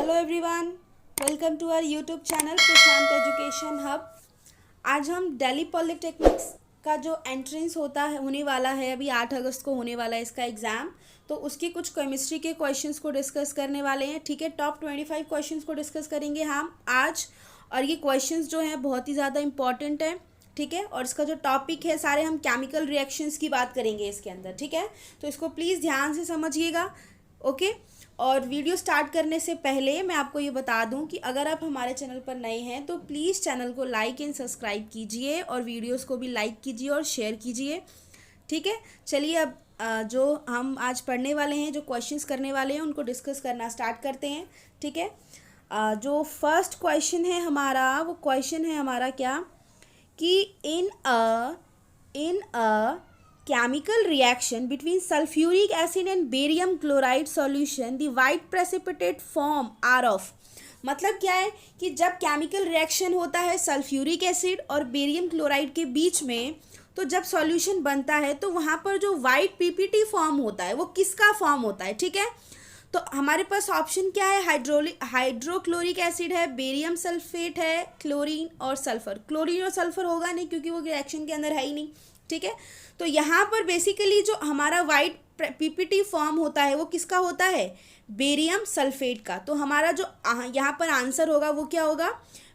Hello everyone, welcome to our YouTube channel Prashant education hub. आज हम Delhi polytechnics का जो एंट्रेंस होने वाला है, अभी 8 अगस्त को होने वाला है इसका एग्ज़ाम। तो उसके कुछ केमिस्ट्री के क्वेश्चंस को डिस्कस करने वाले हैं। ठीक है, टॉप 25 क्वेश्चंस को डिस्कस करेंगे हम आज। और ये क्वेश्चंस जो हैं बहुत ही ज़्यादा इंपॉर्टेंट है। ठीक है, और इसका जो टॉपिक है सारे हम केमिकल रिएक्शंस की बात करेंगे इसके अंदर। ठीक है, तो इसको प्लीज़ ध्यान से समझिएगा। ओके, और वीडियो स्टार्ट करने से पहले मैं आपको ये बता दूं कि अगर आप हमारे चैनल पर नए हैं तो प्लीज़ चैनल को लाइक एंड सब्सक्राइब कीजिए और वीडियोस को भी लाइक कीजिए और शेयर कीजिए। ठीक है, चलिए अब जो हम आज पढ़ने वाले हैं, जो क्वेश्चंस करने वाले हैं, उनको डिस्कस करना स्टार्ट करते हैं। ठीक है, जो फर्स्ट क्वेश्चन है हमारा, वो क्वेश्चन है हमारा क्या कि इन अ chemical reaction between sulfuric acid and barium chloride solution the white precipitate form are of। मतलब क्या है कि जब केमिकल रिएक्शन होता है सल्फ्यूरिक एसिड और बेरियम क्लोराइड के बीच में, तो जब सॉल्यूशन बनता है तो वहाँ पर जो वाइट पीपीटी फॉर्म होता है वो किसका फॉर्म होता है। ठीक है, तो हमारे पास ऑप्शन क्या है, हाइड्रोक्लोरिक एसिड है, बेरियम सल्फेट है, क्लोरीन और सल्फर। क्लोरीन और सल्फर होगा नहीं क्योंकि वो रिएक्शन के अंदर है ही नहीं। ठीक है, तो यहाँ पर बेसिकली जो हमारा वाइट पीपीटी फॉर्म होता है वो किसका होता है, बेरियम सल्फेट का। तो हमारा जो यहाँ पर आंसर होगा वो क्या होगा,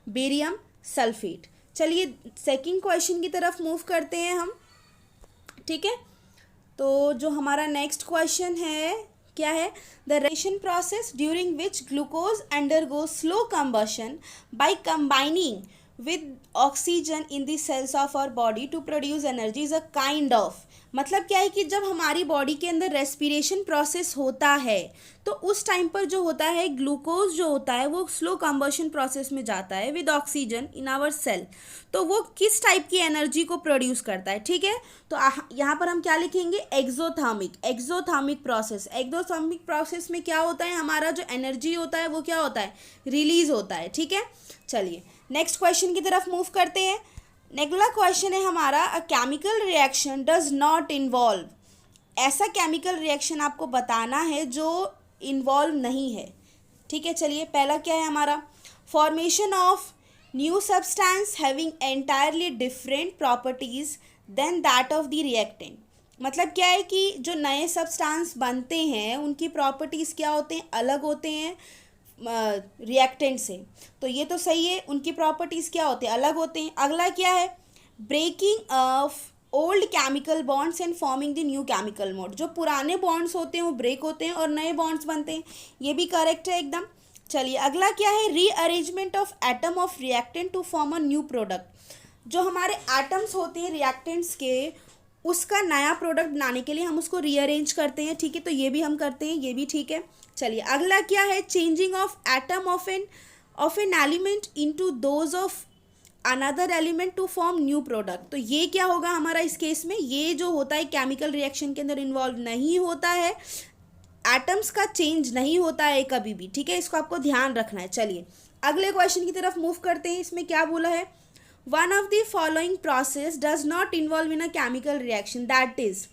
बेरियम सल्फेट। चलिए सेकंड क्वेश्चन की तरफ मूव करते हैं हम। ठीक है, तो जो हमारा नेक्स्ट क्वेश्चन है क्या है, the reaction process during which glucose undergo slow combustion by combining with oxygen in the cells of our body to produce energy is a kind of। मतलब क्या है कि जब हमारी बॉडी के अंदर रेस्पिरेशन प्रोसेस होता है तो उस टाइम पर जो होता है ग्लूकोज जो होता है वो स्लो कंबशन प्रोसेस में जाता है with oxygen in our cell. तो वो किस टाइप की एनर्जी को प्रोड्यूस करता है। ठीक है, तो यहाँ पर हम क्या लिखेंगे, एक्सोथर्मिक प्रोसेस। एक्सोथर्मिक प्रोसेस में क्या होता है, हमारा जो एनर्जी होता है वो क्या होता है, रिलीज होता है। ठीक है, चलिए नेक्स्ट क्वेश्चन की तरफ मूव करते हैं। अगला क्वेश्चन है हमारा, a chemical reaction does not involve. ऐसा केमिकल रिएक्शन आपको बताना है जो इन्वॉल्व नहीं है। ठीक है, चलिए पहला क्या है हमारा, formation of new substance having entirely different properties than that of the reactant. मतलब क्या है कि जो नए सब्सटेंस बनते हैं उनकी प्रॉपर्टीज़ क्या होते हैं, अलग होते हैं रिएक्टेंट से। तो ये तो सही है, उनकी प्रॉपर्टीज़ क्या होते हैं, अलग होते हैं। अगला क्या है, breaking of old chemical bonds and forming the new chemical bond. जो पुराने बॉन्ड्स होते हैं वो ब्रेक होते हैं और नए बॉन्ड्स बनते हैं, ये भी करेक्ट है एकदम। चलिए अगला क्या है, rearrangement of atom of reactant to form a new product. जो हमारे एटम्स होते हैं रिएक्टेंट्स के, उसका नया प्रोडक्ट बनाने के लिए हम उसको रीअरेंज करते हैं। ठीक है, तो ये भी हम करते हैं, ये भी ठीक है। चलिए अगला क्या है, changing of atom of an element into those of another element to form new product. तो ये क्या होगा हमारा इस केस में, ये जो होता है केमिकल रिएक्शन के अंदर इन्वॉल्व नहीं होता है, एटम्स का चेंज नहीं होता है कभी भी। ठीक है, इसको आपको ध्यान रखना है। चलिए अगले क्वेश्चन की तरफ मूव करते हैं। इसमें क्या बोला है, one of the following process does not involve in a chemical reaction that is.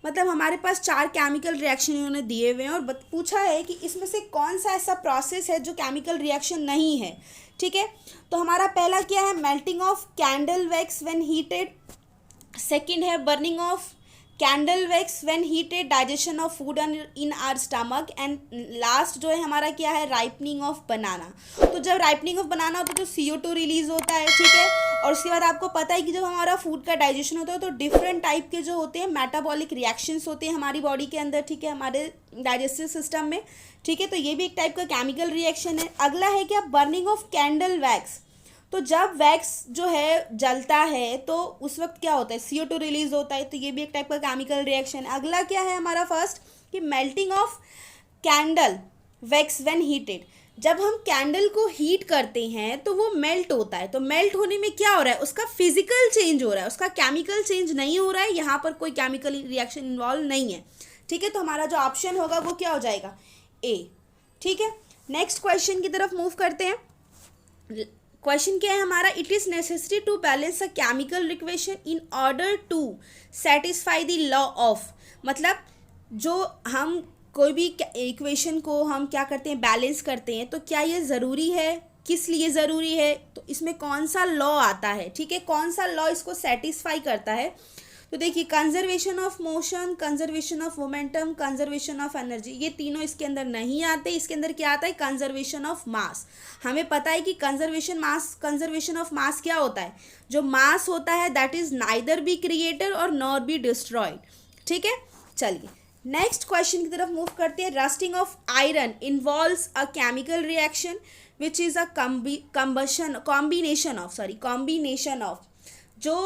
मतलब हमारे पास 4 केमिकल रिएक्शन इन्होंने दिए हुए हैं और पूछा है कि इसमें से कौन सा ऐसा प्रोसेस है जो केमिकल रिएक्शन नहीं है। ठीक है, तो हमारा पहला क्या है, melting of candle wax when heated. Second है burning of candle wax when heated, digestion of food in our stomach. And last जो है हमारा क्या है, राइपनिंग ऑफ बनाना। तो जब राइपनिंग ऑफ बनाना होता है तो CO2 रिलीज होता है। ठीक है, और उसके बाद आपको पता है कि जब हमारा फूड का डाइजेशन होता है तो डिफरेंट टाइप के जो होते हैं मेटाबॉलिक रिएक्शंस होते हैं हमारी बॉडी के अंदर। ठीक है, हमारे डाइजेस्टिव सिस्टम में। ठीक है, तो ये भी एक टाइप का केमिकल रिएक्शन है। अगला है क्या, बर्निंग ऑफ कैंडल वैक्स। तो जब वैक्स जो है जलता है तो उस वक्त क्या होता है, CO2 रिलीज होता है। तो ये भी एक टाइप का केमिकल रिएक्शन है। अगला क्या है हमारा फर्स्ट, कि melting of candle wax when heated. जब हम कैंडल को हीट करते हैं तो वो मेल्ट होता है। तो मेल्ट होने में क्या हो रहा है, उसका फिजिकल चेंज हो रहा है, उसका केमिकल चेंज नहीं हो रहा है। यहाँ पर कोई केमिकल रिएक्शन इन्वॉल्व नहीं है। ठीक है, तो हमारा जो ऑप्शन होगा वो क्या हो जाएगा, ए। ठीक है, नेक्स्ट क्वेश्चन की तरफ मूव करते हैं। क्वेश्चन क्या है हमारा, it is necessary to balance a chemical equation in order to satisfy the law of. मतलब जो हम कोई भी इक्वेशन को हम क्या करते हैं, बैलेंस करते हैं, तो क्या ये ज़रूरी है, किस लिए ज़रूरी है, तो इसमें कौन सा लॉ आता है, ठीक है, कौन सा लॉ इसको सेटिस्फाई करता है। तो देखिए conservation of motion, conservation of momentum, conservation of energy, ये तीनों इसके अंदर नहीं आते। इसके अंदर क्या आता है, कंजर्वेशन ऑफ मास। हमें पता है कि कंजर्वेशन ऑफ मास क्या होता है, जो मास होता है that is neither be created और नॉर बी डिस्ट्रॉयड, ठीक है। चलिए नेक्स्ट क्वेश्चन की तरफ मूव करते हैं। Rusting of iron involves a chemical reaction which is a combination of जो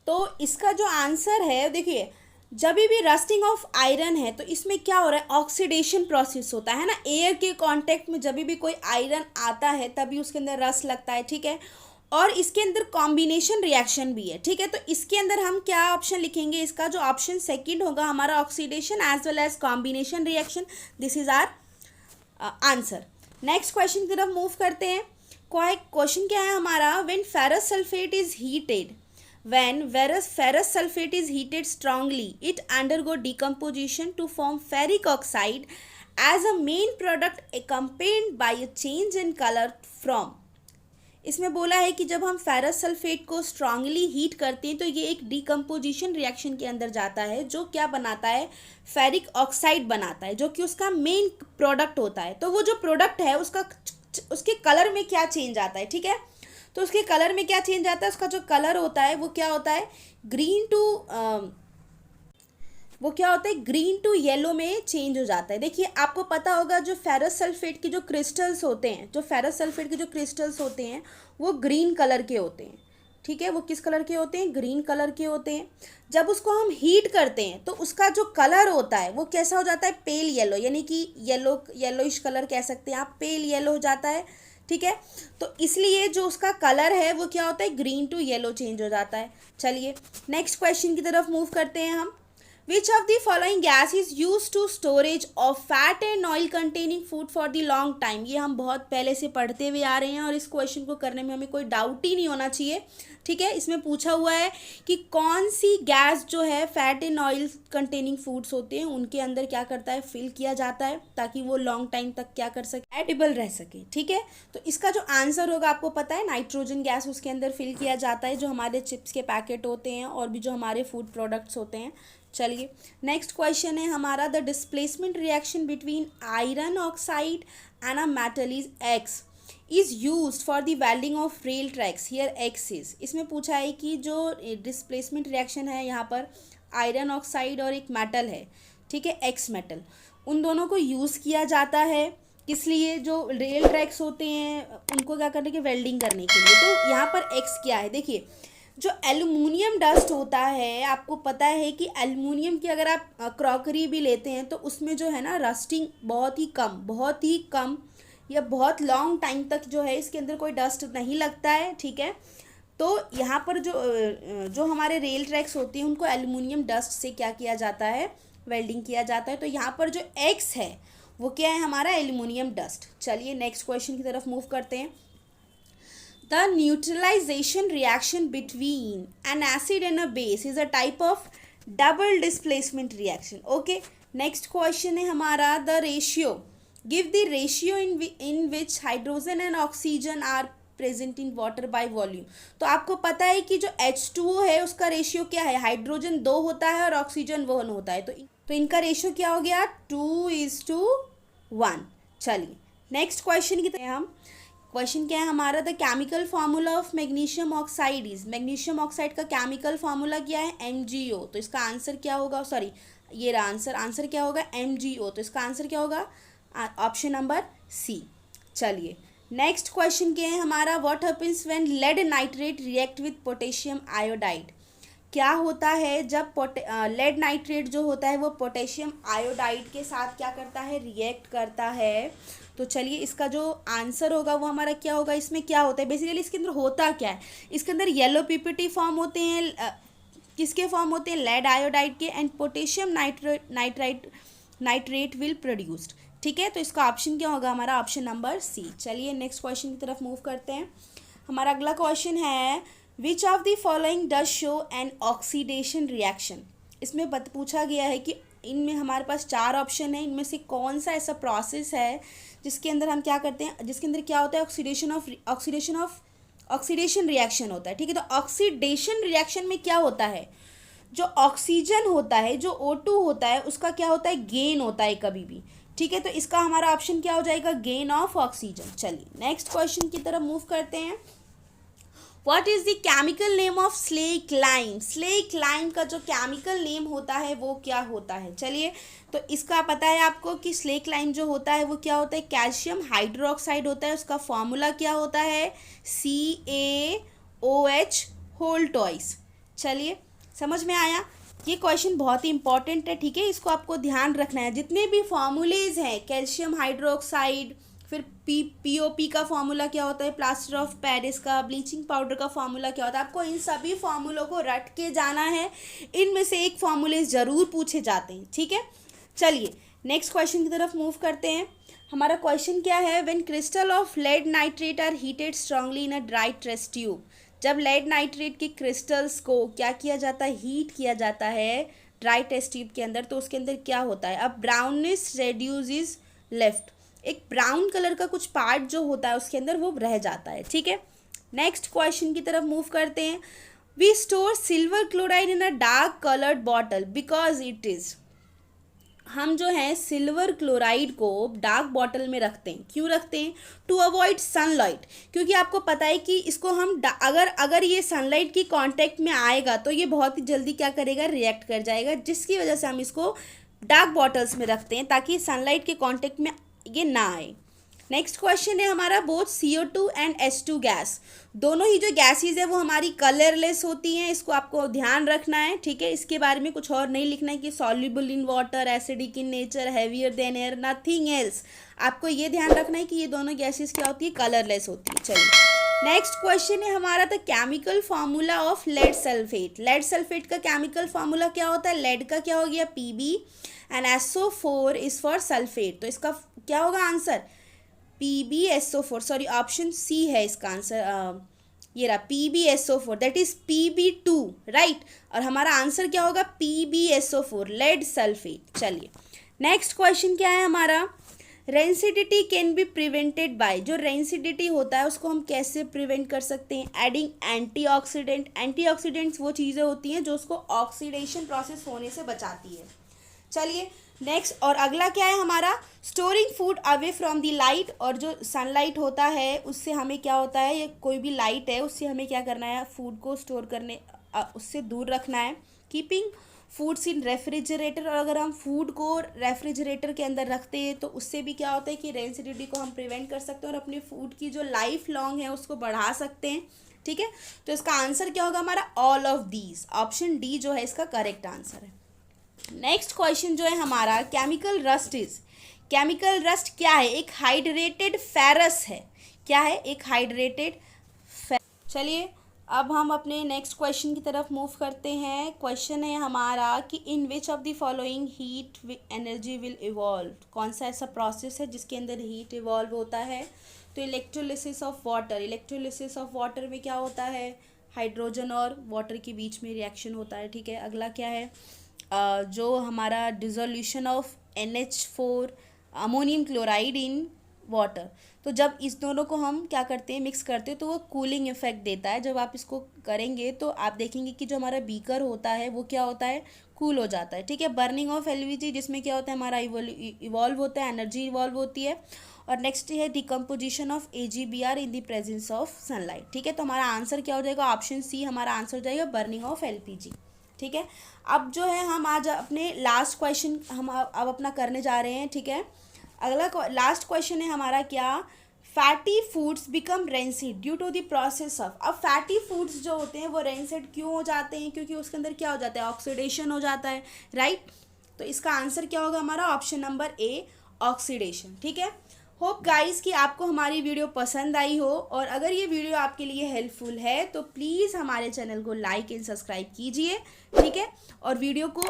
तो इसका जो आंसर है, देखिए जब भी रस्टिंग ऑफ आयरन है तो इसमें क्या हो रहा है, ऑक्सीडेशन प्रोसेस होता है ना। एयर के कांटेक्ट में जब भी कोई आयरन आता है तभी उसके अंदर रस्ट लगता है, ठीक है। और इसके अंदर कॉम्बिनेशन रिएक्शन भी है, ठीक है। तो इसके अंदर हम क्या ऑप्शन लिखेंगे, इसका जो ऑप्शन सेकंड होगा हमारा, oxidation as well as combination reaction, this is our answer. Next question की तरफ मूव करते हैं। क्वेश्चन क्या है हमारा, when ferrous sulphate is heated, when ferrous sulfate is heated strongly, it undergo decomposition to form ferric oxide as a main product accompanied by a change in color from। इसमें बोला है कि जब हम फेरस सल्फेट को strongly heat करते हैं तो ये एक डिकम्पोजिशन रिएक्शन के अंदर जाता है, जो क्या बनाता है, फेरिक ऑक्साइड बनाता है, जो कि उसका मेन प्रोडक्ट होता है। तो वो जो प्रोडक्ट है उसके कलर में क्या चेंज आता है, ठीक है। तो उसके कलर में क्या चेंज आता है, उसका जो कलर होता है वो क्या होता है, ग्रीन टू येलो में चेंज हो जाता है। देखिए आपको पता होगा जो फेरस सल्फेट के जो क्रिस्टल्स होते हैं वो ग्रीन कलर के होते हैं, ठीक है। वो किस कलर के होते हैं, ग्रीन कलर के होते हैं। जब उसको हम हीट करते हैं तो उसका जो कलर होता है वो कैसा हो जाता है, पेल येलो, यानी कि येलोइश कलर कह सकते हैं आप, पेल येलो हो जाता है, ठीक है। तो इसलिए जो उसका कलर है वो क्या होता है, ग्रीन टू येलो चेंज हो जाता है। चलिए नेक्स्ट क्वेश्चन की तरफ मूव करते हैं हम। Which of the following gas is use to storage of fat and oil containing food for the long time. ये हम बहुत पहले से पढ़ते हुए आ रहे हैं और इस क्वेश्चन को करने में हमें कोई डाउट ही नहीं होना चाहिए, ठीक है। इसमें पूछा हुआ है कि कौन सी गैस जो है fat and oil containing foods होते हैं उनके अंदर क्या करता है, फिल किया जाता है, ताकि वो लॉन्ग टाइम तक क्या कर सके, एडिबल रह सके, ठीक है। तो इसका जो आंसर होगा आपको पता है, नाइट्रोजन गैस उसके अंदर फिल किया जाता है, जो हमारे चिप्स के पैकेट होते हैं और भी जो हमारे फूड प्रोडक्ट्स होते हैं। चलिए नेक्स्ट क्वेश्चन है हमारा, the displacement reaction between iron oxide and a metal is x is use for the welding of rail tracks, here x is. इसमें पूछा है कि जो डिस्प्लेसमेंट रिएक्शन है यहाँ पर आयरन ऑक्साइड और एक मेटल है, ठीक है, एक्स मेटल, उन दोनों को यूज़ किया जाता है किस लिए, जो रेल ट्रैक्स होते हैं उनको क्या करने के, वेल्डिंग करने के लिए। तो यहाँ पर एक्स क्या है, देखिए जो एल्युमिनियम डस्ट होता है, आपको पता है कि एल्युमिनियम की अगर आप क्रॉकरी भी लेते हैं तो उसमें जो है ना रस्टिंग बहुत ही कम या बहुत लॉन्ग टाइम तक जो है इसके अंदर कोई डस्ट नहीं लगता है, ठीक है। तो यहाँ पर जो हमारे रेल ट्रैक्स होती हैं उनको एल्युमिनियम डस्ट से क्या किया जाता है, वेल्डिंग किया जाता है। तो यहाँ पर जो एक्स है वो क्या है, हमारा एल्युमिनियम डस्ट। चलिए नेक्स्ट क्वेश्चन की तरफ मूव करते हैं। The neutralization reaction between an acid and a base is a type of double displacement reaction. Okay, next question है हमारा, the ratio, give the ratio in which hydrogen and oxygen are present in water by volume। तो आपको पता है कि जो H2O है उसका रेशियो क्या है, हाइड्रोजन 2 होता है और ऑक्सीजन 1 होता है, तो इनका रेशियो क्या हो गया, 2:1। चलिए नेक्स्ट क्वेश्चन की तरफ हम, क्वेश्चन क्या है हमारा, the chemical formula of magnesium oxide is, magnesium oxide का केमिकल फार्मूला क्या है, MgO। तो इसका आंसर क्या होगा, सॉरी ये आंसर क्या होगा, MgO। तो इसका आंसर क्या होगा, ऑप्शन नंबर सी। चलिए नेक्स्ट क्वेश्चन क्या है हमारा, what happens when lead nitrate react with potassium iodide. क्या होता है जब लेड नाइट्रेट जो होता है वो पोटेशियम आयोडाइड के साथ क्या करता है, रिएक्ट करता है। तो चलिए इसका जो आंसर होगा वो हमारा क्या होगा, इसमें क्या होता है, बेसिकली इसके अंदर होता क्या है, इसके अंदर येलो पीपीटी फॉर्म होते हैं, किसके फॉर्म होते हैं, लेड आयोडाइड के, and potassium nitrate will produced, ठीक है। तो इसका ऑप्शन क्या होगा हमारा, ऑप्शन नंबर सी। चलिए नेक्स्ट क्वेश्चन की तरफ मूव करते हैं। हमारा अगला क्वेश्चन है, विच of the following does show an oxidation reaction. इसमें पूछा गया है कि इनमें हमारे पास 4 ऑप्शन है, इनमें से कौन सा ऐसा प्रोसेस है जिसके अंदर हम क्या करते हैं, जिसके अंदर क्या होता है, ऑक्सीडेशन रिएक्शन होता है। ठीक है, तो ऑक्सीडेशन रिएक्शन में क्या होता है, जो ऑक्सीजन होता है, जो O2 होता है, उसका क्या होता है, गेन होता है कभी भी। ठीक है, तो इसका हमारा ऑप्शन क्या हो जाएगा, गेन ऑफ ऑक्सीजन। चलिए नेक्स्ट क्वेश्चन की तरफ मूव करते हैं। What is the chemical name of slack lime? Slack lime का जो केमिकल नेम होता है वो क्या होता है? चलिए, तो इसका पता है आपको कि स्लेक लाइम जो होता है वो क्या होता है, कैल्शियम हाइड्रोक्साइड होता है। उसका फॉर्मूला क्या होता है, CaOH होल टॉइस। चलिए, समझ में आया? ये क्वेश्चन बहुत ही इंपॉर्टेंट है। ठीक है, इसको आपको ध्यान रखना है। जितने भी फॉर्मूलेज हैं, कैल्शियम हाइड्रोक्साइड, फिर POP का फॉर्मूला क्या होता है, प्लास्टर ऑफ पेरिस का, ब्लीचिंग पाउडर का फॉर्मूला क्या होता है, आपको इन सभी फॉर्मूलों को रट के जाना है। इनमें से एक फॉर्मूले ज़रूर पूछे जाते हैं। ठीक है, चलिए नेक्स्ट क्वेश्चन की तरफ मूव करते हैं। हमारा क्वेश्चन क्या है, when crystal of lead nitrate are heated strongly in a dry test tube. जब लेड नाइट्रेट की क्रिस्टल्स को क्या किया जाता है, हीट किया जाता है ड्राई टेस्ट ट्यूब के अंदर, तो उसके अंदर क्या होता है, अब ब्राउनिश रेड्यूस इज लेफ्ट। एक ब्राउन कलर का कुछ पार्ट जो होता है उसके अंदर वो रह जाता है। ठीक है, नेक्स्ट क्वेश्चन की तरफ मूव करते हैं। We store silver chloride in a dark coloured bottle because it is. हम जो है सिल्वर क्लोराइड को डार्क बॉटल में रखते हैं। क्यों रखते हैं, टू अवॉइड सनलाइट। क्योंकि आपको पता है कि इसको हम अगर ये सनलाइट की कांटेक्ट में आएगा तो ये बहुत ही जल्दी क्या करेगा, रिएक्ट कर जाएगा, जिसकी वजह से हम इसको डार्क बॉटल्स में रखते हैं ताकि सनलाइट के कांटेक्ट में ये ना आए। नेक्स्ट क्वेश्चन है हमारा, both CO2 and H2 gas, दोनों ही जो गैसेज है वो हमारी कलरलेस होती हैं। इसको आपको ध्यान रखना है। ठीक है, इसके बारे में कुछ और नहीं लिखना है कि soluble in water, acidic in nature, heavier than air, nothing else. आपको ये ध्यान रखना है कि ये दोनों गैसेज क्या होती है, कलरलेस होती है। चलिए नेक्स्ट क्वेश्चन है हमारा, the chemical formula of lead sulphate. Lead sulphate का केमिकल फार्मूला क्या होता है, लेड का क्या हो गया, Pb and SO4 is for sulphate. तो इसका क्या होगा answer, PbSO4, sorry option C है इसका आंसर। ये रहा PbSO4, that is Pb2, right. और हमारा आंसर क्या होगा, PbSO4, लेड सल्फेट। चलिए नेक्स्ट क्वेश्चन क्या है हमारा, rancidity can be prevented by. जो रेंसिडिटी होता है उसको हम कैसे प्रिवेंट कर सकते हैं, एडिंग एंटीऑक्सीडेंट। एंटीऑक्सीडेंट्स वो चीज़ें होती हैं जो उसको ऑक्सीडेशन प्रोसेस होने से बचाती है। चलिए नेक्स्ट, और अगला क्या है हमारा, storing food away from the light. और जो सनलाइट होता है उससे हमें क्या होता है, ये कोई भी लाइट है उससे हमें क्या करना है, फूड को स्टोर करने उससे दूर रखना है। कीपिंग फूड्स इन रेफ्रिजरेटर। और अगर हम फूड को रेफ्रिजरेटर के अंदर रखते हैं तो उससे भी क्या होता है कि रेंसिडिटी को हम प्रिवेंट कर सकते हैं और अपने फूड की जो लाइफ लॉन्ग है उसको बढ़ा सकते हैं। ठीक है, तो इसका आंसर क्या होगा हमारा, all of these. Option D जो है इसका करेक्ट आंसर है। नेक्स्ट क्वेश्चन जो है हमारा, chemical rust is. Chemical rust क्या है, एक हाइड्रेटेड फेरस है। क्या है, एक हाइड्रेटेड। चलिए अब हम अपने नेक्स्ट क्वेश्चन की तरफ मूव करते हैं। क्वेश्चन है हमारा कि in which of the following heat energy will evolve. कौन सा ऐसा प्रोसेस है जिसके अंदर हीट इवॉल्व होता है, तो electrolysis of water. Electrolysis of water में क्या होता है, हाइड्रोजन और वाटर के बीच में रिएक्शन होता है। ठीक है, अगला क्या है, जो हमारा dissolution of NH4 ammonium chloride in water. तो जब इस दोनों को हम क्या करते हैं, मिक्स करते हैं, तो वो कूलिंग इफेक्ट देता है। जब आप इसको करेंगे तो आप देखेंगे कि जो हमारा बीकर होता है वो क्या होता है, कूल हो जाता है। ठीक है, बर्निंग ऑफ LPG, जिसमें क्या होता है हमारा इवॉल्व होता है, एनर्जी इवॉल्व होती है। और नेक्स्ट है decomposition of AgBr in the presence of sunlight. ठीक है, तो हमारा आंसर क्या हो जाएगा, ऑप्शन C हमारा आंसर हो जाएगा, बर्निंग ऑफ LPG। ठीक है, अब जो है हम आज अपने लास्ट क्वेश्चन हम अब अपना करने जा रहे हैं। ठीक है, अगला लास्ट क्वेश्चन है हमारा क्या, fatty foods become rancid due to the process of. अब फैटी फूड्स जो होते हैं वो रेंसिड क्यों हो जाते हैं, क्योंकि उसके अंदर क्या हो जाता है, ऑक्सीडेशन हो जाता है, राइट। तो इसका आंसर क्या होगा हमारा, ऑप्शन नंबर A, ऑक्सीडेशन। ठीक है, होप गाइस कि आपको हमारी वीडियो पसंद आई हो, और अगर ये वीडियो आपके लिए हेल्पफुल है तो प्लीज़ हमारे चैनल को लाइक एंड सब्सक्राइब कीजिए। ठीक है, और वीडियो को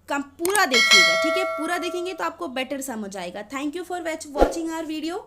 पूरा देखिएगा। ठीक है, पूरा देखेंगे तो आपको बेटर समझ आएगा। Thank you for watching our video.